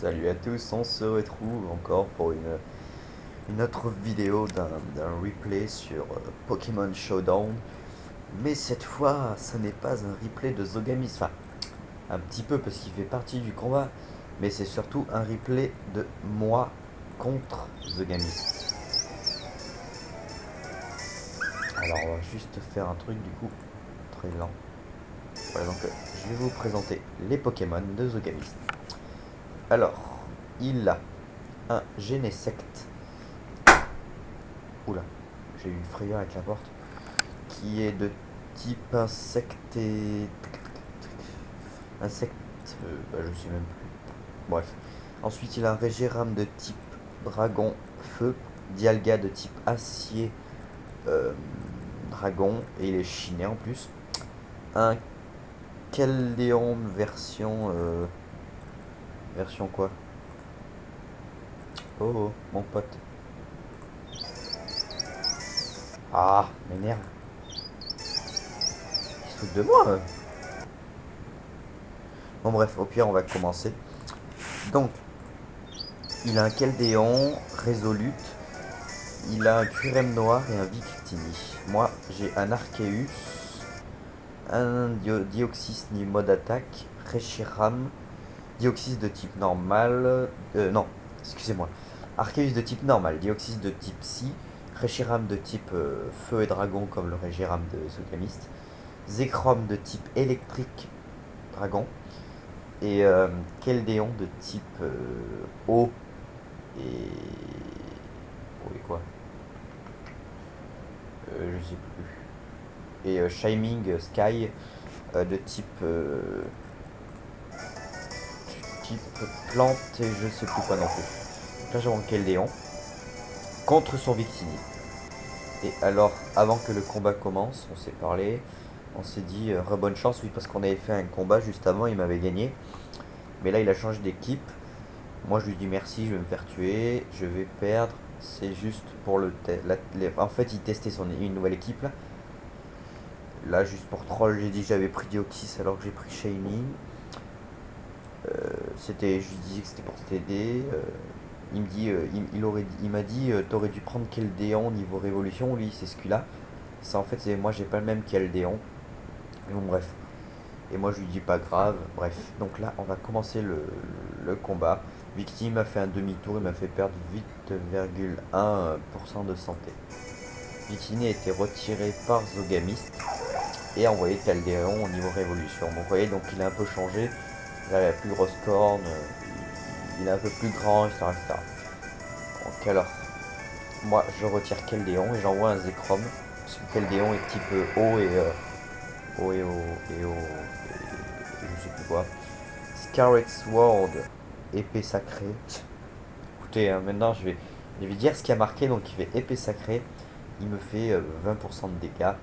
Salut à tous, on se retrouve encore pour une autre vidéo d'un replay sur Pokémon Showdown. Mais cette fois, ce n'est pas un replay de Zogamis. Enfin, un petit peu parce qu'il fait partie du combat. Mais c'est surtout un replay de moi contre Zogamis. Alors, on va juste faire un truc du coup très lent. Voilà, donc je vais vous présenter les Pokémon de Zogamis. Alors, il a un Genesect. Oula, j'ai eu une frayeur avec la porte. Qui est de type insecte et... Insecte... je sais même plus. Bref. Ensuite, il a un Régiram de type dragon feu. Dialga de type acier euh, dragon. Et il est chiné en plus. Un Keldéon version... version quoi? Oh, oh, mon pote. Ah, m'énerve. Il se fout de moi. Bon bref, au pire, on va commencer. Donc, il a un Keldéon Resolute. Il a un Curem noir et un Victini. Moi, j'ai un Arceus, un Dioxys ni mode attaque, Reshiram, Dioxys de type normal. Non, excusez-moi. Arceus de type normal, Dioxys de type Psy, Reshiram de type feu et dragon comme le Reshiram de Zogamist, Zekrom de type électrique dragon, et Keldéon de type eau et. Eau et quoi? Je sais plus. Et Shining Sky de type plante et je sais plus quoi non plus. Donc là j'ai mon Keldéon contre son Victini. Et alors avant que le combat commence, on s'est parlé, on s'est dit bonne chance, oui, parce qu'on avait fait un combat juste avant, il m'avait gagné. Mais là il a changé d'équipe. Moi je lui dis merci, je vais me faire tuer, je vais perdre. C'est juste pour le en fait il testait une nouvelle équipe là. Là, juste pour troll, j'ai dit que j'avais pris Deoxys alors que j'ai pris Shiny. Je lui disais que c'était pour t'aider. Il me dit, il m'a dit, t'aurais dû prendre Keldéon niveau révolution. Lui, c'est celui-là. Ça, en fait, c'est moi, j'ai pas le même Keldéon. Mais bon, bref. Et moi, je lui dis pas grave. Bref. Donc là, on va commencer le combat. Victime m'a fait un demi-tour. Il m'a fait perdre 8,1% de santé. Victini a été retiré par Zogamist et envoyé Keldéon au niveau révolution. Donc vous voyez, donc il a un peu changé. Là, il a plus grosse corne, il est un peu plus grand, etc., etc. Donc alors, moi je retire Keldéon et j'envoie un Zekrom. Parce que Keldéon est type eau et eau et je sais plus quoi. Scarlet Sword, épée sacrée. Écoutez, hein, maintenant je vais dire ce qui a marqué. Donc il fait épée sacrée. Il me fait 20% de dégâts.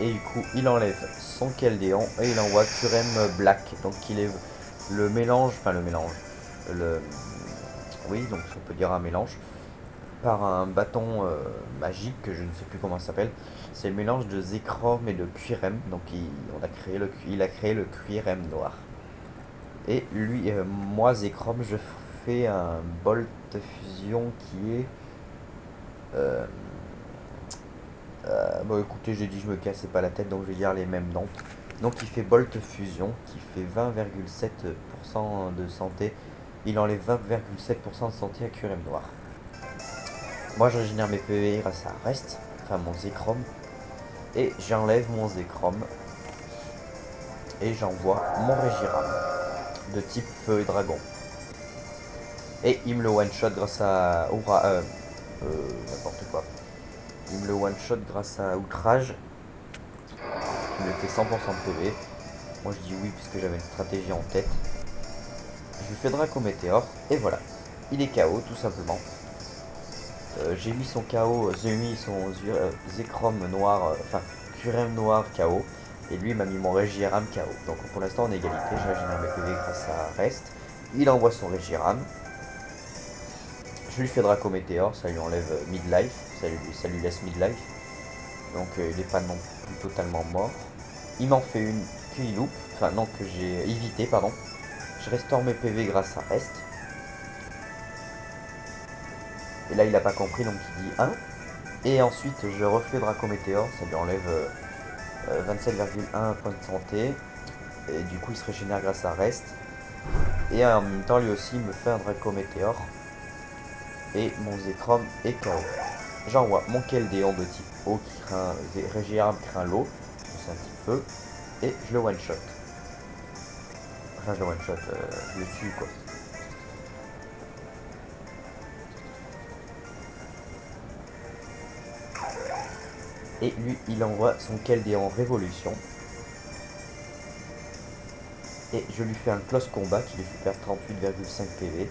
Et du coup, il enlève son Keldéon et il envoie Curem Black. Donc il est le mélange, enfin le mélange, le, oui, donc on peut dire un mélange, par un bâton magique que je ne sais plus comment ça s'appelle. C'est le mélange de Zekrom et de Curem. Donc il a créé le Curem noir. Et lui, moi Zekrom, je fais un Bolt Fusion qui est... euh, bon écoutez, j'ai dit je me cassais pas la tête, donc je vais dire les mêmes noms. Donc il fait Bolt Fusion, qui fait 20,7% de santé. Il enlève 20,7% de santé à Curem Noir. Moi je régénère mes PV grâce à Rest, enfin mon Zekrom. Et j'enlève mon Zekrom. Et j'envoie mon Regiram, de type Feu et Dragon. Et il me le one-shot grâce à... n'importe quoi. Il me le one-shot grâce à Outrage, qui me fait 100% de PV. Moi je dis oui puisque j'avais une stratégie en tête. Je lui fais Draco Météor et voilà. Il est KO tout simplement. J'ai mis son KO, j'ai mis son Zekrom noir, enfin Curem noir KO. Et lui m'a mis mon Regiram KO. Donc pour l'instant on est égalité, je régénère mes PV grâce à Rest. Il envoie son Regiram. Je lui fais Draco Météor, ça lui enlève Midlife, ça lui laisse Midlife. Donc il n'est pas non plus totalement mort. Il m'en fait une qu'il loupe, enfin non que j'ai évité, pardon. je restaure mes PV grâce à Rest. Et là il a pas compris donc il dit 1. Et ensuite je refais Draco Météor, ça lui enlève 27,1 points de santé. Et du coup il se régénère grâce à Rest. Et en même temps lui aussi il me fait un Draco Météor. Et mon Zekrom est KO. J'envoie mon Keldéon de type eau qui craint Régéarme craint l'eau, c'est un type feu, et je le one shot. Enfin je le one shot, je le tue quoi. Et lui il envoie son Keldéon Révolution. Et je lui fais un close combat qui lui fait perdre 38,5 PV.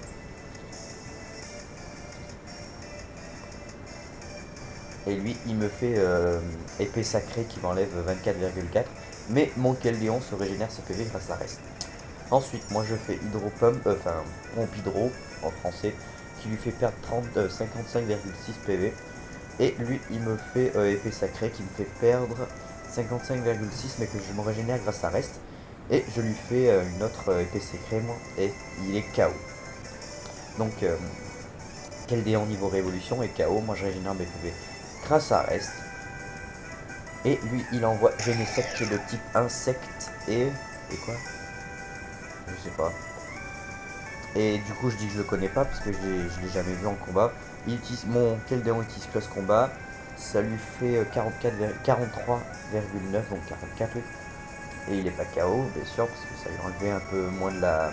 Et lui il me fait épée sacrée qui m'enlève 24,4. Mais mon Keldéon se régénère ses PV grâce à Rest. Ensuite moi je fais Hydropump, pompe hydro en français, qui lui fait perdre 55,6 PV. Et lui il me fait épée sacrée qui me fait perdre 55,6 mais que je me régénère grâce à Rest. Et je lui fais une autre épée sacrée moi, et il est KO. Donc Keldéon niveau révolution et KO, moi je régénère mes PV grâce à Rest. Et lui il envoie Genesect de type insecte et quoi, je sais pas. Et du coup je dis que je le connais pas parce que je l'ai jamais vu en combat. Il utilise mon Keldéon utilise close combat. Ça lui fait 43,9 donc 44 oui. Et il est pas KO bien sûr parce que ça lui enlevait un peu moins de la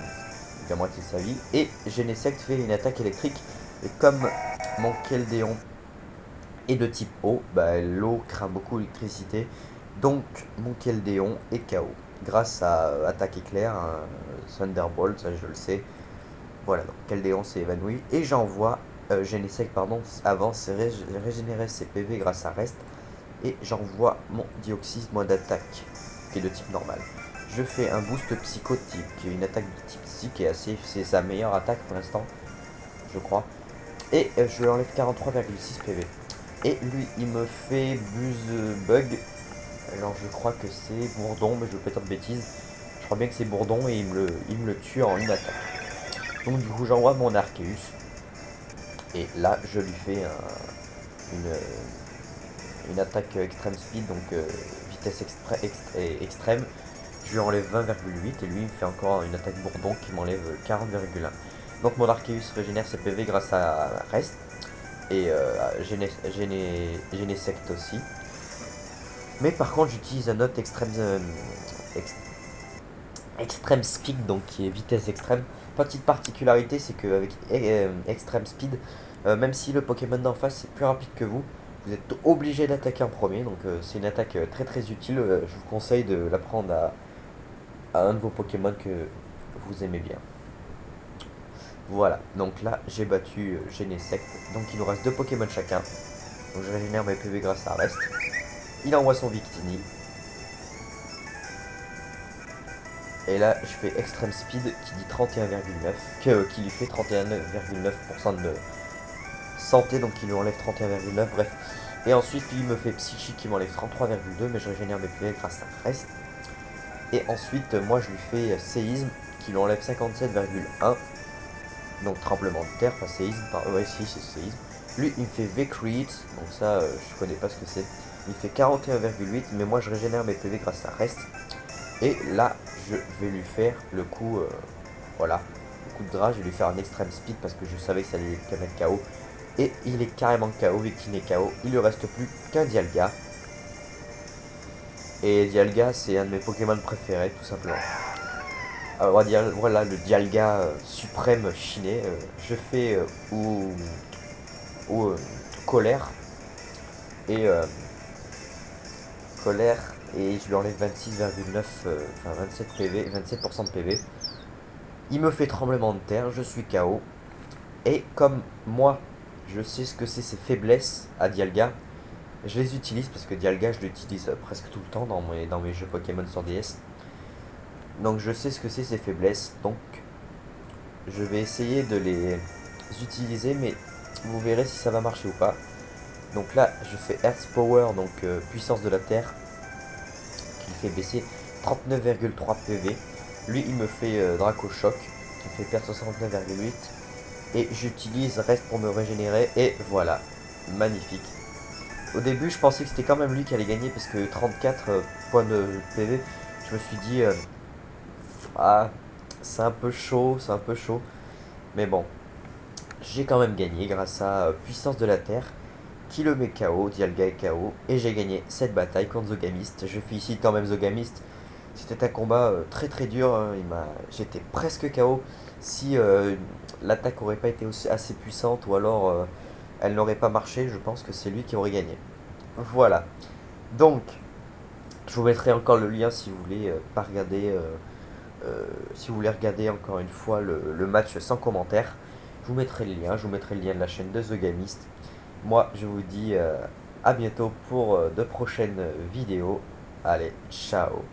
moitié de sa vie. Et Genesect fait une attaque électrique. Et comme mon Keldéon est de type eau, bah, l'eau craint beaucoup l'électricité. Donc mon Keldéon est KO. Grâce à attaque éclair, Thunderbolt, ça je le sais. Voilà, donc Keldéon s'est évanoui. Et j'envoie Genesect, pardon, avant, c'est régénérer ses PV grâce à Rest. Et j'envoie mon Dioxys mode d'attaque, qui est de type normal. Je fais un boost psychotype, qui est une attaque de type psy, qui est c'est sa meilleure attaque pour l'instant, je crois. Et je lui enlève 43,6 PV. Et lui, il me fait Buzz Bug. Alors je crois que c'est Bourdon, mais je veux pas dire de bêtises. Je crois bien que c'est Bourdon et il me le tue en une attaque. Donc du coup j'envoie mon Arceus. Et là je lui fais une attaque extrême speed, donc vitesse extrême. Je lui enlève 20,8 et lui il me fait encore une attaque Bourdon qui m'enlève 40,1. Donc mon Arceus régénère ses PV grâce à Rest. Et Genesect aussi. Mais par contre j'utilise un autre extrême speed, donc qui est vitesse extrême. Petite particularité, c'est qu'avec extreme speed, même si le Pokémon d'en face est plus rapide que vous, vous êtes obligé d'attaquer en premier. Donc c'est une attaque très très utile. Je vous conseille de l'apprendre à un de vos Pokémon que vous aimez bien. Voilà, donc là j'ai battu Genesect. Donc il nous reste 2 Pokémon chacun. Donc je régénère mes PV grâce à Rest. Il envoie son Victini. Et là, je fais Extreme Speed qui dit 31,9, qui lui fait 31,9% de santé, donc il lui enlève 31,9, bref. Et ensuite, lui, il me fait Psychique qui m'enlève 33,2, mais je régénère mes PV grâce à Rest. Et ensuite, moi, je lui fais Séisme qui lui enlève 57,1, donc tremblement de terre, pas séisme, ouais, si, c'est séisme. Lui, il me fait V-Create, donc ça, je connais pas ce que c'est. Il fait 41,8, mais moi, je régénère mes PV grâce à Rest. Et là, je vais lui faire le coup, voilà, le coup de gras, je vais lui faire un extrême speed parce que je savais que ça allait mettre KO. Et il est carrément KO, Victini est KO, il lui reste plus qu'un Dialga. Et Dialga, c'est un de mes Pokémon préférés, tout simplement. Alors, on va dire, voilà, le Dialga suprême chiné. Je fais colère. Et colère. Et je lui enlève 26,9, enfin 27 PV, 27% de PV. Il me fait tremblement de terre, je suis KO. Et comme moi, je sais ce que c'est ses faiblesses à Dialga, je les utilise parce que Dialga, je l'utilise presque tout le temps dans mes jeux Pokémon sur DS. Donc je sais ce que c'est ses faiblesses, donc je vais essayer de les utiliser, mais vous verrez si ça va marcher ou pas. Donc là, je fais Earth Power, donc puissance de la Terre, qui fait baisser 39,3 PV. Lui il me fait Draco Choc qui me fait perdre 69,8 et j'utilise Reste pour me régénérer et voilà, magnifique. Au début je pensais que c'était quand même lui qui allait gagner parce que 34 points de PV, je me suis dit ah c'est un peu chaud, c'est un peu chaud, mais bon, j'ai quand même gagné grâce à Puissance de la Terre qui le met KO, Dialga est KO, et j'ai gagné cette bataille contre Zogamist. Je félicite quand même Zogamist. C'était un combat très très dur, hein. J'étais presque KO si l'attaque aurait pas été assez puissante ou alors elle n'aurait pas marché, je pense que c'est lui qui aurait gagné. Voilà. Donc, je vous mettrai encore le lien si vous voulez pas regarder, si vous voulez regarder encore une fois le match sans commentaire. Je vous mettrai le lien, je vous mettrai le lien de la chaîne de Zogamist. Moi, je vous dis à bientôt pour de prochaines vidéos. Allez, ciao.